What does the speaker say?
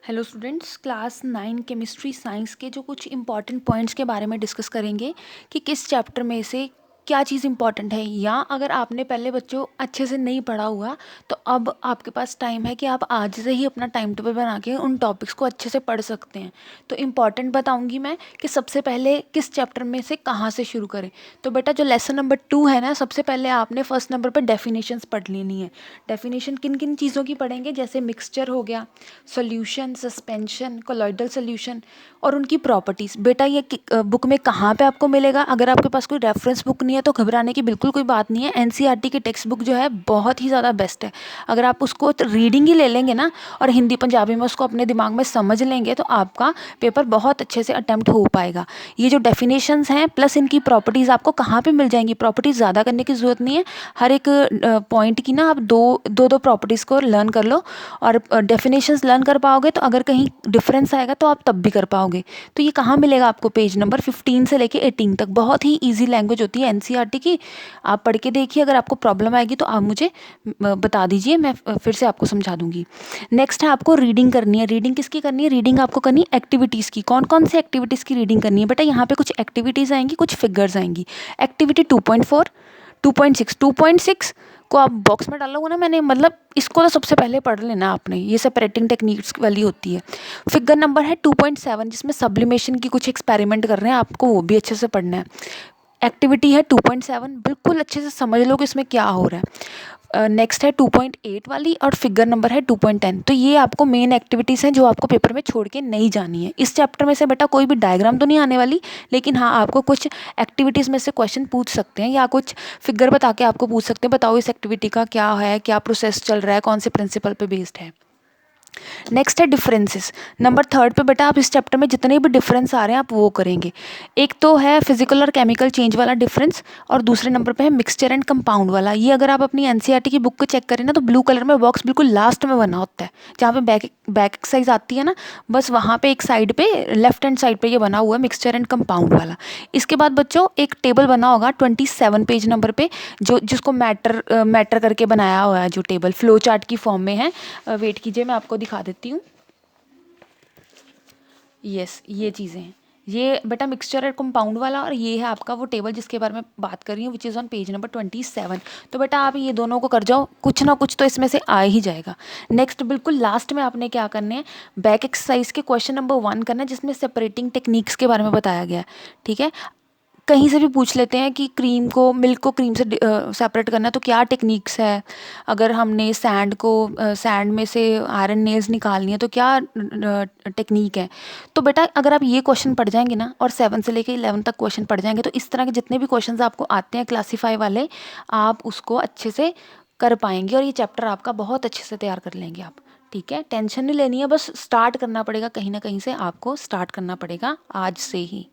Hello students, class 9 chemistry science के जो कुछ इंपॉर्टेंट पॉइंट्स के बारे में डिस्कस करेंगे कि किस चैप्टर में से क्या चीज़ इंपॉर्टेंट है। या अगर आपने पहले बच्चों अच्छे से नहीं पढ़ा हुआ तो अब आपके पास टाइम है कि आप आज से ही अपना टाइम टेबल बना के उन टॉपिक्स को अच्छे से पढ़ सकते हैं। तो इम्पॉर्टेंट बताऊंगी मैं कि सबसे पहले किस चैप्टर में से कहाँ से शुरू करें। तो बेटा जो लेसन नंबर 2 है ना, सबसे पहले आपने फर्स्ट नंबर पर डेफिनेशंस पढ़ लेनी है। डेफिनेशन किन किन चीज़ों की पढ़ेंगे, जैसे मिक्सचर हो गया, सॉल्यूशन, सस्पेंशन, कोलॉइडल सॉल्यूशन और उनकी प्रॉपर्टीज़। बेटा ये बुक में कहाँ पे आपको मिलेगा? अगर आपके पास कोई रेफरेंस बुक नहीं है तो घबराने की बिल्कुल कोई बात नहीं है। एनसीईआरटी की टेक्स्ट बुक जो है बहुत ही ज़्यादा बेस्ट है। अगर आप उसको रीडिंग ही ले लेंगे ना और हिंदी पंजाबी में उसको अपने दिमाग में समझ लेंगे तो आपका पेपर बहुत अच्छे से अटैम्प्ट हो पाएगा। ये जो डेफिनेशंस हैं प्लस इनकी प्रॉपर्टीज़ आपको कहाँ पे मिल जाएंगी। प्रॉपर्टीज़ ज़्यादा करने की ज़रूरत नहीं है, हर एक पॉइंट की ना आप दो प्रॉपर्टीज़ को लर्न कर लो और डेफिनेशंस लर्न कर पाओगे तो अगर कहीं डिफरेंस आएगा तो आप तब भी कर पाओगे। तो ये कहाँ मिलेगा आपको? पेज नंबर 15 से लेके 18 तक। बहुत ही ईजी लैंग्वेज होती है एनसीईआरटी की। आप पढ़ के देखिए, अगर आपको प्रॉब्लम आएगी तो आप मुझे बता दीजिए, मैं फिर से आपको समझा दूंगी। नेक्स्ट है आपको रीडिंग करनी है। रीडिंग किसकी करनी है? रीडिंग आपको करनी है एक्टिविटीज़ की। कौन कौन सी एक्टिविटीज़ की रीडिंग करनी है? बेटा यहाँ पे कुछ एक्टिविटीज़ आएंगी, कुछ फिगर्स आएंगी। एक्टिविटी 2.4, 2.6, 2.6 को आप बॉक्स में डालोगे ना, मैंने मतलब इसको तो सबसे पहले पढ़ लेना आपने, ये सेपरेटिंग टेक्निक्स वाली होती है। फिगर नंबर है 2.7 जिसमें सब्लिमेशन की कुछ एक्सपेरिमेंट कर रहे हैं, आपको वो भी अच्छे से पढ़ना है। एक्टिविटी है 2.7, बिल्कुल अच्छे से समझ लो कि इसमें क्या हो रहा है। नेक्स्ट है 2.8 वाली और फिगर नंबर है 2.10। तो ये आपको मेन एक्टिविटीज़ हैं जो आपको पेपर में छोड़ के नहीं जानी है। इस चैप्टर में से बेटा कोई भी डायग्राम तो नहीं आने वाली, लेकिन हाँ आपको कुछ एक्टिविटीज़ में से क्वेश्चन पूछ सकते हैं या कुछ फिगर बता के आपको पूछ सकते हैं, बताओ इस एक्टिविटी का क्या है, क्या प्रोसेस चल रहा है, कौन से प्रिंसिपल पे बेस्ड है। नेक्स्ट है डिफरेंसेस। नंबर 3 पे बेटा आप इस चैप्टर में जितने भी डिफरेंस आ रहे हैं आप वो करेंगे। एक तो है फिजिकल और केमिकल चेंज वाला डिफरेंस और दूसरे नंबर पे है मिक्सचर एंड कंपाउंड वाला। ये अगर आप अपनी एनसीईआरटी की बुक को चेक करें ना तो ब्लू कलर में बॉक्स बिल्कुल लास्ट में बना होता है, जहाँ पे बैक एक्सरसाइज आती है ना, बस वहाँ पे एक साइड पे लेफ्ट हैंड साइड पे ये बना हुआ है मिक्सचर एंड कंपाउंड वाला। इसके बाद बच्चों एक टेबल बना होगा 27 पेज नंबर पे, जो जिसको मैटर करके बनाया हुआ है, जो टेबल फ्लो चार्ट की फॉर्म में है। वेट कीजिए, मैं आपको दिखा देती हूँ। यस, ये चीज़ें हैं, ये बेटा मिक्सचर और कंपाउंड वाला, और ये है आपका वो टेबल जिसके बारे में बात कर रही हूँ, which is on page number 27। तो बेटा आप ये दोनों को कर जाओ, कुछ ना कुछ तो इसमें से आ ही जाएगा। नेक्स्ट बिल्कुल लास्ट में आपने क्या करने हैं, बैक एक्सरसाइज के क्वेश्चन नंबर 1 करना है जिसमें सेपरेटिंग टेक्निक्स के बारे में बताया गया है। ठीक है, कहीं से भी पूछ लेते हैं कि मिल्क को क्रीम से सेपरेट करना है तो क्या टेक्निक्स है। अगर हमने सैंड में से आयरन नेल्स निकालनी है तो क्या टेक्निक है। तो बेटा अगर आप ये क्वेश्चन पढ़ जाएंगे ना और 7 से लेके 11 तक क्वेश्चन पढ़ जाएंगे तो इस तरह के जितने भी क्वेश्चन आपको आते हैं क्लासीफाई वाले, आप उसको अच्छे से कर पाएंगे और ये चैप्टर आपका बहुत अच्छे से तैयार कर लेंगे आप। ठीक है, टेंशन नहीं लेनी है, बस स्टार्ट करना पड़ेगा, कहीं ना कहीं से आपको स्टार्ट करना पड़ेगा आज से ही।